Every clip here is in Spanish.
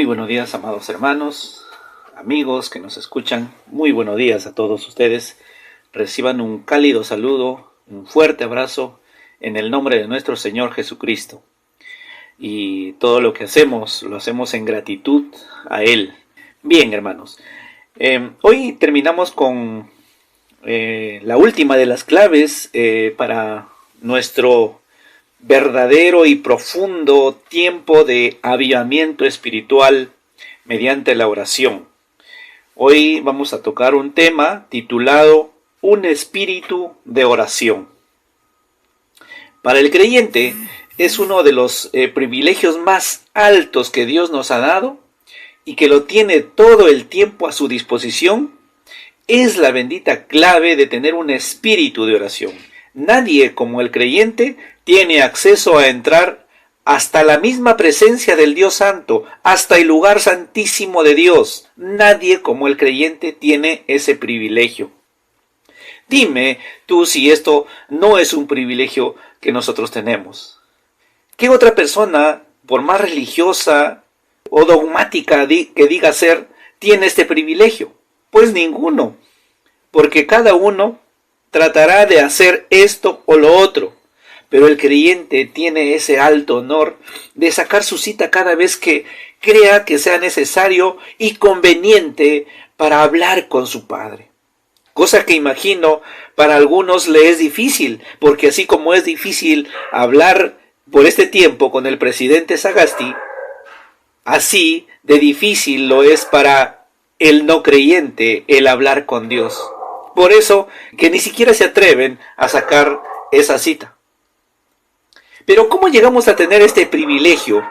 buenos días, amados hermanos, amigos que nos escuchan. Muy buenos días a todos ustedes. Reciban un cálido saludo, un fuerte abrazo en el nombre de nuestro Señor Jesucristo. Y todo lo que hacemos, lo hacemos en gratitud a Él. Bien, hermanos. Hoy terminamos con la última de las claves para nuestro verdadero y profundo tiempo de avivamiento espiritual mediante la oración. Hoy vamos a tocar un tema titulado Un espíritu de oración. Para el creyente es uno de los privilegios más altos que Dios nos ha dado y que lo tiene todo el tiempo a su disposición. Es la bendita clave de tener un espíritu de oración. Nadie como el creyente tiene acceso a entrar hasta la misma presencia del Dios Santo, hasta el lugar santísimo de Dios. Nadie como el creyente tiene ese privilegio. Dime tú si esto no es un privilegio que nosotros tenemos. ¿Qué otra persona, por más religiosa o dogmática que diga ser, tiene este privilegio? Pues ninguno, porque cada uno tratará de hacer esto o lo otro, pero el creyente tiene ese alto honor de sacar su cita cada vez que crea que sea necesario y conveniente para hablar con su Padre. Cosa que imagino para algunos le es difícil, porque así como es difícil hablar por este tiempo con el presidente Sagasti, así de difícil lo es para el no creyente el hablar con Dios. Por eso que ni siquiera se atreven a sacar esa cita. Pero ¿cómo llegamos a tener este privilegio?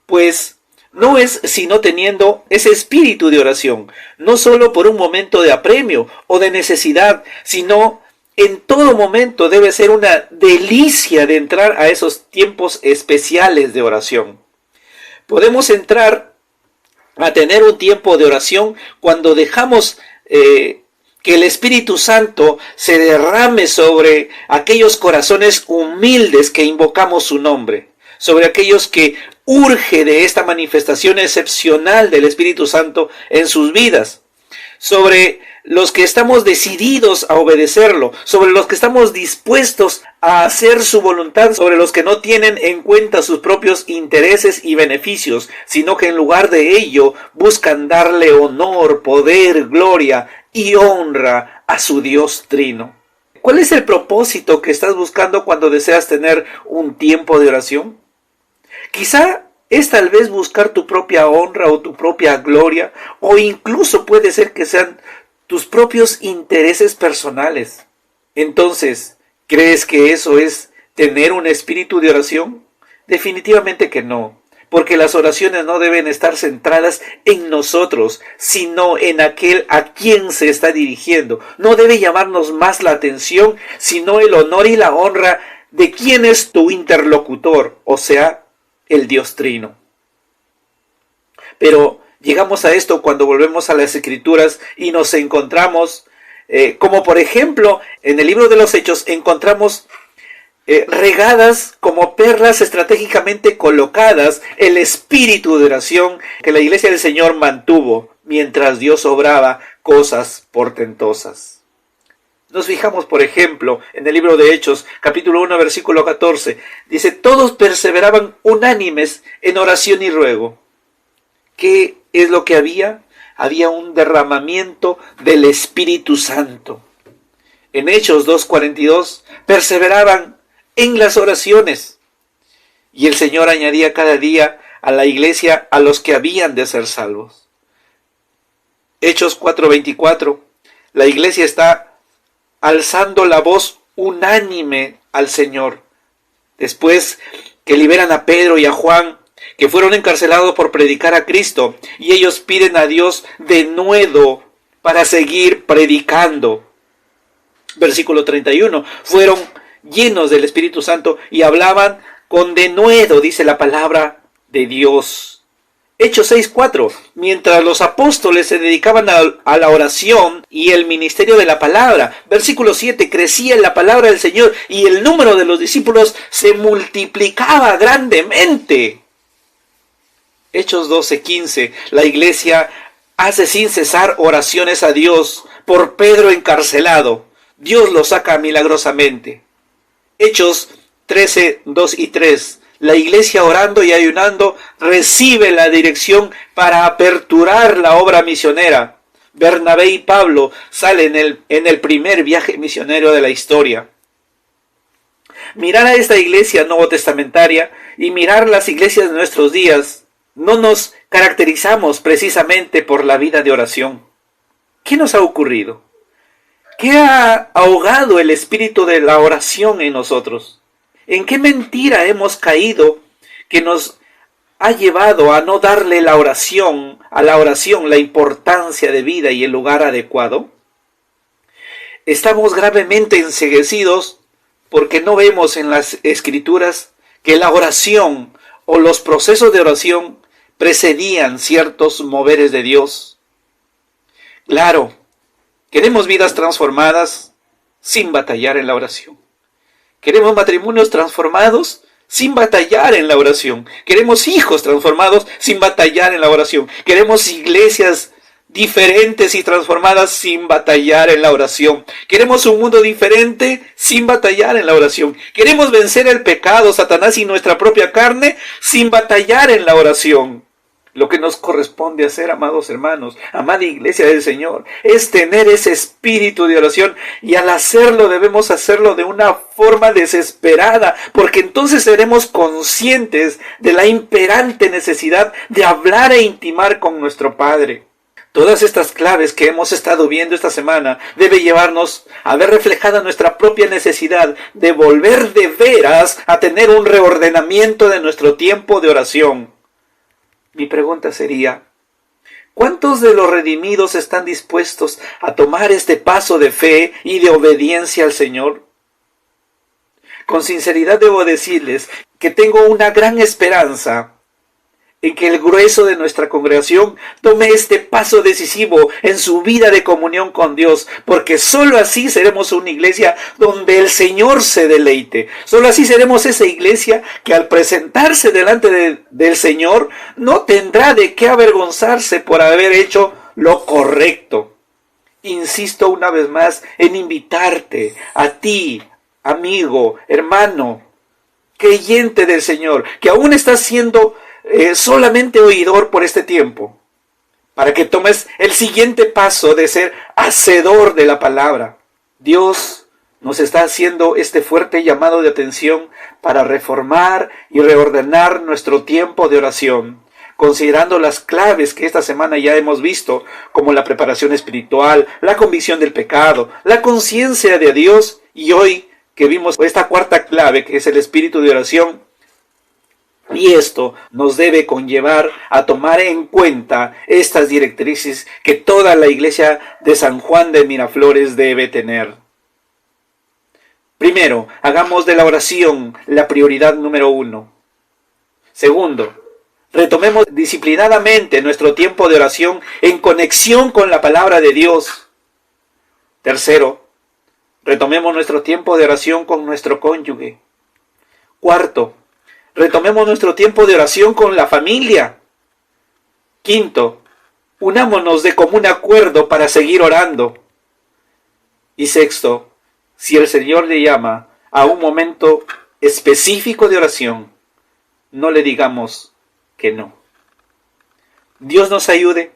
Pues no es sino teniendo ese espíritu de oración, no solo por un momento de apremio o de necesidad, sino en todo momento debe ser una delicia de entrar a esos tiempos especiales de oración. Podemos entrar a tener un tiempo de oración cuando dejamos que el Espíritu Santo se derrame sobre aquellos corazones humildes que invocamos su nombre, sobre aquellos que urge de esta manifestación excepcional del Espíritu Santo en sus vidas, sobre los que estamos decididos a obedecerlo, sobre los que estamos dispuestos a hacer su voluntad, sobre los que no tienen en cuenta sus propios intereses y beneficios, sino que en lugar de ello buscan darle honor, poder, gloria y honra a su Dios Trino. ¿Cuál es el propósito que estás buscando cuando deseas tener un tiempo de oración? Quizá es tal vez buscar tu propia honra o tu propia gloria, o incluso puede ser que sean tus propios intereses personales. Entonces, ¿crees que eso es tener un espíritu de oración? Definitivamente que no, porque las oraciones no deben estar centradas en nosotros, sino en aquel a quien se está dirigiendo. No debe llamarnos más la atención, sino el honor y la honra de quien es tu interlocutor, o sea, el Dios Trino. Pero llegamos a esto cuando volvemos a las Escrituras y nos encontramos, como por ejemplo, en el libro de los Hechos, encontramos regadas como perlas estratégicamente colocadas el espíritu de oración que la iglesia del Señor mantuvo mientras Dios obraba cosas portentosas. Nos fijamos, por ejemplo, en el libro de Hechos, capítulo 1, versículo 14, dice, todos perseveraban unánimes en oración y ruego. ¿Qué es lo que había? Había un derramamiento del Espíritu Santo. En Hechos 2:42, perseveraban en las oraciones. Y el Señor añadía cada día a la iglesia a los que habían de ser salvos. Hechos 4:24, la iglesia está alzando la voz unánime al Señor. Después que liberan a Pedro y a Juan, que fueron encarcelados por predicar a Cristo, y ellos piden a Dios denuedo para seguir predicando. Versículo 31, fueron llenos del Espíritu Santo y hablaban con denuedo, dice la palabra de Dios. Hechos 6:4, mientras los apóstoles se dedicaban a la oración y el ministerio de la palabra. Versículo 7, crecía en la palabra del Señor y el número de los discípulos se multiplicaba grandemente. Hechos 12:15, la iglesia hace sin cesar oraciones a Dios por Pedro encarcelado. Dios lo saca milagrosamente. Hechos 13:2 y 3, la iglesia orando y ayunando recibe la dirección para aperturar la obra misionera. Bernabé y Pablo salen en el primer viaje misionero de la historia. Mirar a esta iglesia nuevo testamentaria y mirar las iglesias de nuestros días, no nos caracterizamos precisamente por la vida de oración. ¿Qué nos ha ocurrido? ¿Qué ha ahogado el espíritu de la oración en nosotros? ¿En qué mentira hemos caído que nos ha llevado a no darle a la oración la importancia de vida y el lugar adecuado? Estamos gravemente enceguecidos porque no vemos en las Escrituras que la oración o los procesos de oración precedían ciertos moveres de Dios. Claro, queremos vidas transformadas sin batallar en la oración. Queremos matrimonios transformados sin batallar en la oración. Queremos hijos transformados sin batallar en la oración. Queremos iglesias diferentes y transformadas sin batallar en la oración. Queremos un mundo diferente sin batallar en la oración. Queremos vencer el pecado, Satanás y nuestra propia carne sin batallar en la oración. Lo que nos corresponde hacer, amados hermanos, amada iglesia del Señor, es tener ese espíritu de oración, y al hacerlo debemos hacerlo de una forma desesperada, porque entonces seremos conscientes de la imperante necesidad de hablar e intimar con nuestro Padre. Todas estas claves que hemos estado viendo esta semana debe llevarnos a ver reflejada nuestra propia necesidad de volver de veras a tener un reordenamiento de nuestro tiempo de oración. Mi pregunta sería, ¿cuántos de los redimidos están dispuestos a tomar este paso de fe y de obediencia al Señor? Con sinceridad debo decirles que tengo una gran esperanza en que el grueso de nuestra congregación tome este paso decisivo en su vida de comunión con Dios, porque sólo así seremos una iglesia donde el Señor se deleite. Sólo así seremos esa iglesia que al presentarse delante del Señor no tendrá de qué avergonzarse por haber hecho lo correcto. Insisto una vez más en invitarte a ti, amigo, hermano, creyente del Señor, que aún estás siendo solamente oidor por este tiempo, para que tomes el siguiente paso de ser hacedor de la palabra. Dios nos está haciendo este fuerte llamado de atención para reformar y reordenar nuestro tiempo de oración, considerando las claves que esta semana ya hemos visto, como la preparación espiritual, la convicción del pecado, la conciencia de Dios, y hoy que vimos esta cuarta clave, que es el espíritu de oración. Y esto nos debe conllevar a tomar en cuenta estas directrices que toda la iglesia de San Juan de Miraflores debe tener. Primero, hagamos de la oración la prioridad número 1. Segundo, retomemos disciplinadamente nuestro tiempo de oración en conexión con la palabra de Dios. Tercero, retomemos nuestro tiempo de oración con nuestro cónyuge. Cuarto, retomemos nuestro tiempo de oración con la familia. Quinto, unámonos de común acuerdo para seguir orando. Y sexto, si el Señor le llama a un momento específico de oración, no le digamos que no. Dios nos ayude.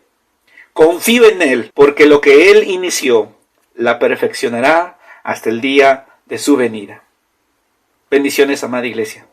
Confío en Él, porque lo que Él inició, la perfeccionará hasta el día de su venida. Bendiciones, amada iglesia.